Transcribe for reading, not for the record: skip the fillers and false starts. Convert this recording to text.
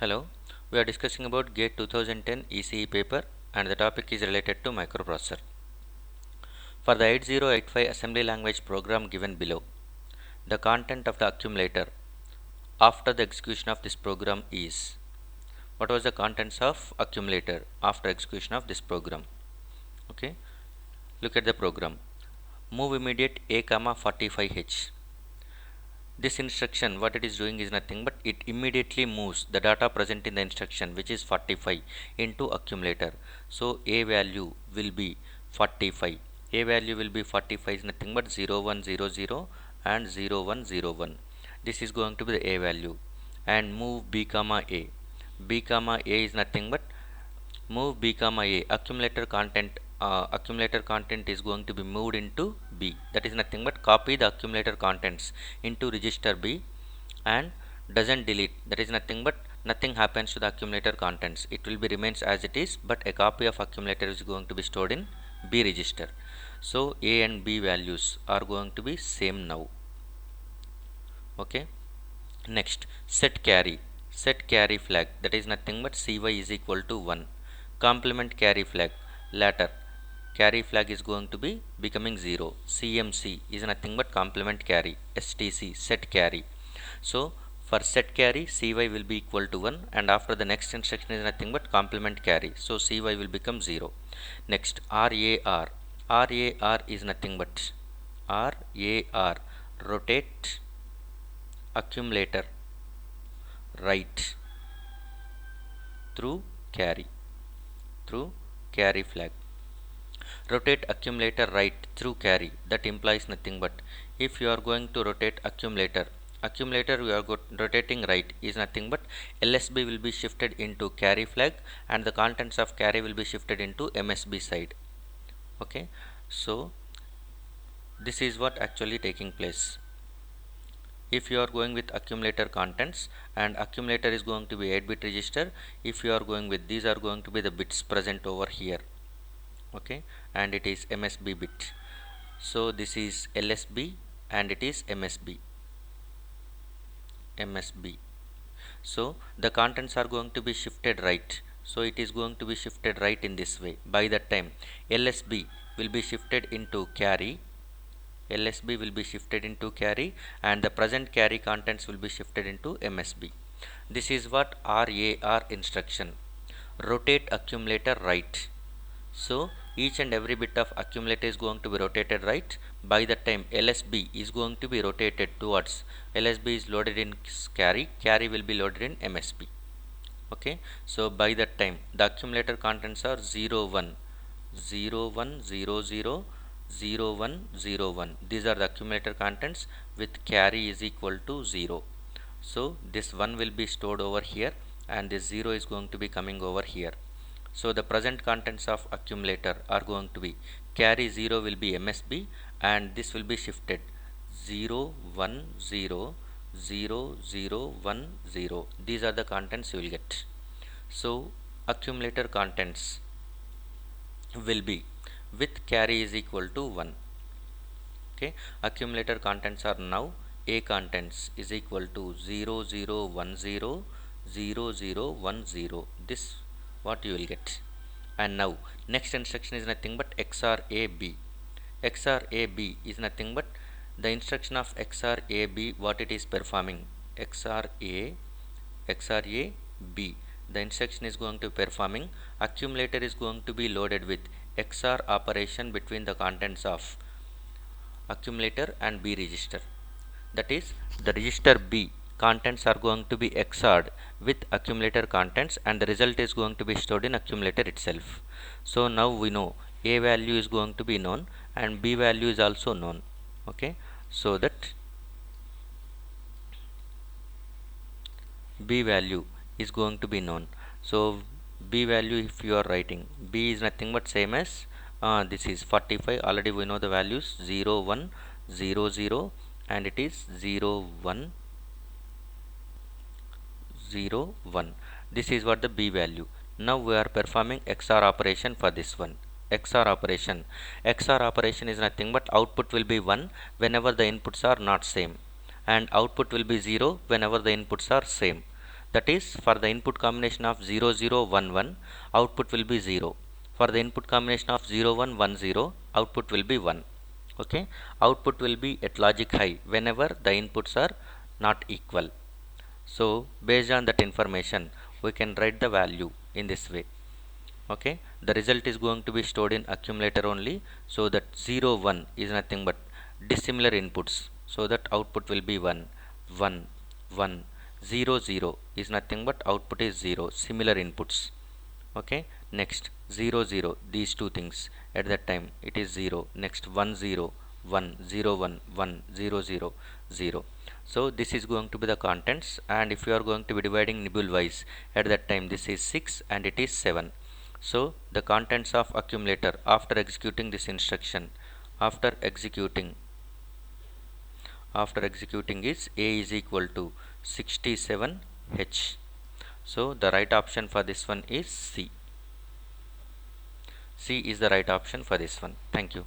Hello, we are discussing about GATE 2010 ECE paper and the topic is related to microprocessor. For the 8085 assembly language program given below, the content of the accumulator after the execution of this program is. What was the contents of accumulator after execution of this program? Okay, look at the program. Move immediate A, 45H. This instruction, what it is doing is nothing but it immediately moves the data present in the instruction, which is 45, into accumulator. So A value will be 45. A value will be 45 is nothing but 0100 and 0101. This is going to be the A value. And move B comma A. B comma A is nothing but move B comma A. Accumulator content is going to be moved into B. That is nothing but copy the accumulator contents into register B and doesn't delete. That is nothing but nothing happens to the accumulator contents. It will be remains as it is, but a copy of accumulator is going to be stored in B register. So A and B values are going to be same now. Okay. Next, set carry. Set carry flag. That is nothing but cy is equal to 1. Complement carry flag. Later, carry flag is going to be becoming 0. CMC is nothing but complement carry. STC, set carry. So for set carry, cy will be equal to 1, and after the next instruction is nothing but complement carry. So cy will become 0. Next, RAR. RAR is nothing but RAR, rotate accumulator right through carry flag. Rotate accumulator right through carry, that implies nothing but if you are going to rotate accumulator we are rotating right is nothing but LSB will be shifted into carry flag and the contents of carry will be shifted into MSB side. Okay, so this is what actually taking place. If you are going with accumulator contents and accumulator is going to be 8-bit register, if you are going with these are going to be the bits present over here. Okay, and it is MSB bit. So this is LSB and it is MSB. So the contents are going to be shifted right. So it is going to be shifted right in this way. By that time LSB will be shifted into carry. LSB will be shifted into carry and the present carry contents will be shifted into MSB. This is what RAR instruction. Rotate accumulator right. So each and every bit of accumulator is going to be rotated right. By the time LSB is going to be rotated towards, LSB is loaded in carry will be loaded in MSB. Okay, so by that time the accumulator contents are 0 1 0 1 0 0 0 1 0 1. These are the accumulator contents with carry is equal to 0. So this 1 will be stored over here and this 0 is going to be coming over here. So the present contents of accumulator are going to be carry 0 will be MSB and this will be shifted 0 1 0 0 0 1 0. These are the contents you will get. So accumulator contents will be with carry is equal to 1. Okay, accumulator contents are now A contents is equal to 0 0 1 0 0 0 1 0. This what you will get. And now next instruction is nothing but XOR AB. XOR AB is nothing but the instruction of XOR AB, what it is performing. XOR A B, the instruction is going to be performing. Accumulator is going to be loaded with XOR operation between the contents of accumulator and B register. That is, the register B contents are going to be XORed with accumulator contents and the result is going to be stored in accumulator itself. So now we know A value is going to be known and B value is also known. Okay, so that B value is going to be known. So B value, if you are writing, B is nothing but same as this is 45. Already we know the values 0 1 0 0 and it is 0 1 0 1. This is what the B value. Now we are performing XOR operation for this one. XOR operation is nothing but output will be 1 whenever the inputs are not same and output will be 0 whenever the inputs are same. That is, for the input combination of 0 0 1 1, output will be 0. For the input combination of 0 1 1 0, output will be 1. Okay, output will be at logic high whenever the inputs are not equal. So based on that information, we can write the value in this way. Okay, the result is going to be stored in accumulator only, so that 0 1 is nothing but dissimilar inputs, so that output will be 1 1 1. 0 0 is nothing but output is 0, similar inputs. Okay, next 0 0, these two things, at that time it is 0. Next 1 0 1 0 1 1 0 0 0. So this is going to be the contents, and if you are going to be dividing nibble wise, at that time this is 6 and it is 7. So the contents of accumulator after executing this instruction, after executing is A is equal to 67H. So the right option for this one is C. C is the right option for this one. Thank you.